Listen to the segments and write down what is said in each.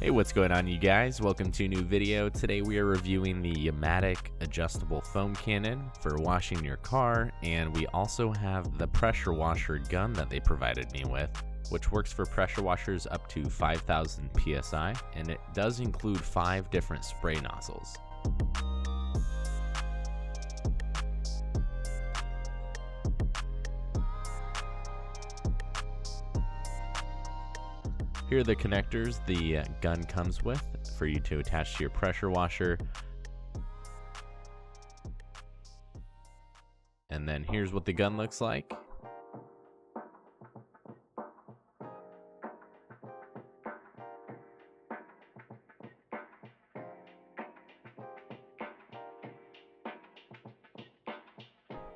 Hey, what's going on, you guys? Welcome to a new video. Today we are reviewing the YAMATIC adjustable foam cannon for washing your car, and we also have the pressure washer gun that they provided me with, which works for pressure washers up to 5,000 psi, and it does include 5 different spray nozzles. Here are the connectors the gun comes with for you to attach to your pressure washer. And then here's what the gun looks like.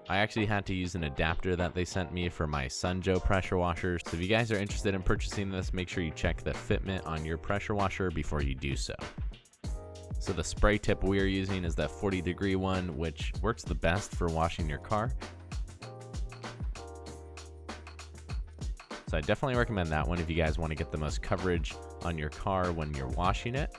I actually had to use an adapter that they sent me for my Sunjoe pressure washer. So if you guys are interested in purchasing this, make sure you check the fitment on your pressure washer before you do so. So the spray tip we are using is that 40-degree one, which works the best for washing your car. So I definitely recommend that one if you guys want to get the most coverage on your car when you're washing it.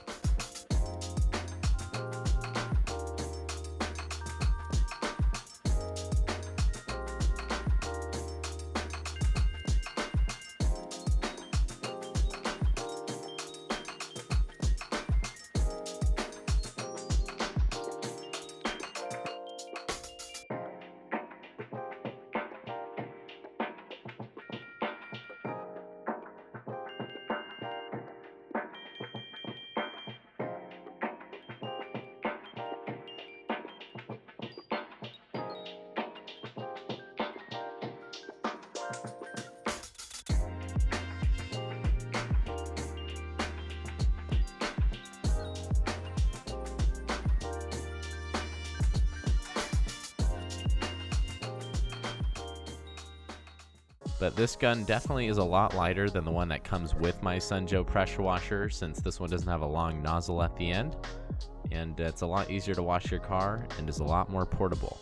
But this gun definitely is a lot lighter than the one that comes with my Sunjoe pressure washer, since this one doesn't have a long nozzle at the end. And it's a lot easier to wash your car and is a lot more portable.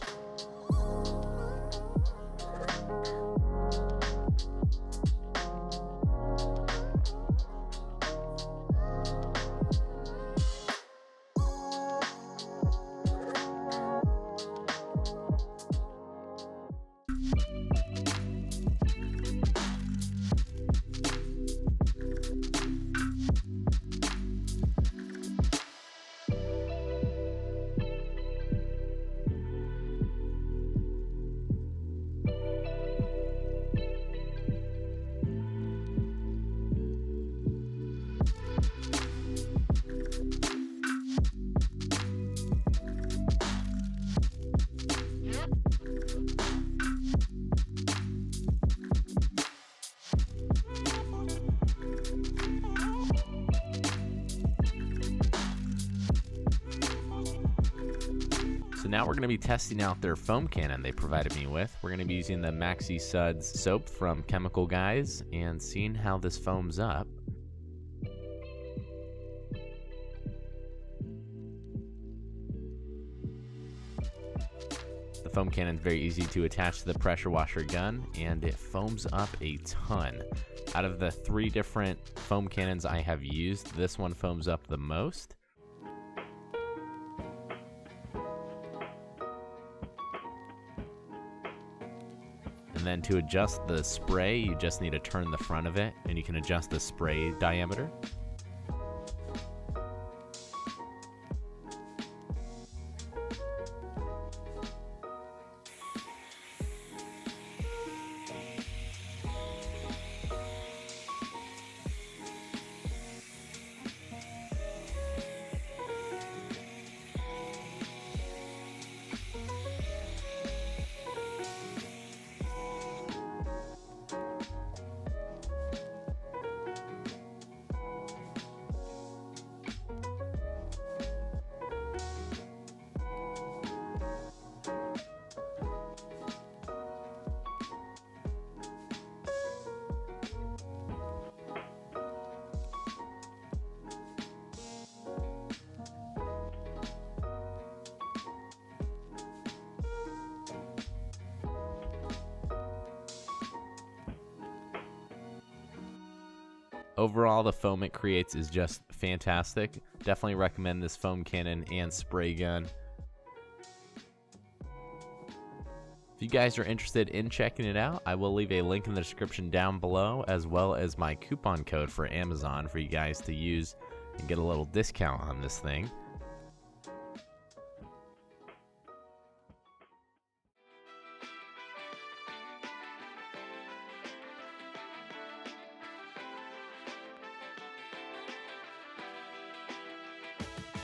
So now we're going to be testing out their foam cannon they provided me with. We're going to be using the Maxi Suds soap from Chemical Guys and seeing how this foams up. The foam cannon is very easy to attach to the pressure washer gun, and it foams up a ton. Out of the 3 different foam cannons I have used, this one foams up the most. And then to adjust the spray, you just need to turn the front of it, and you can adjust the spray diameter. overall, the foam it creates is just fantastic. Definitely recommend this foam cannon and spray gun. If you guys are interested in checking it out, I will leave a link in the description down below, as well as my coupon code for Amazon for you guys to use and get a little discount on this thing.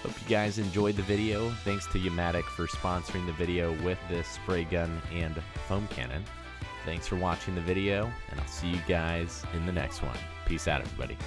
Hope you guys enjoyed the video. Thanks to YAMATIC for sponsoring the video with this spray gun and foam cannon. Thanks for watching the video, and I'll see you guys in the next one. Peace out, everybody.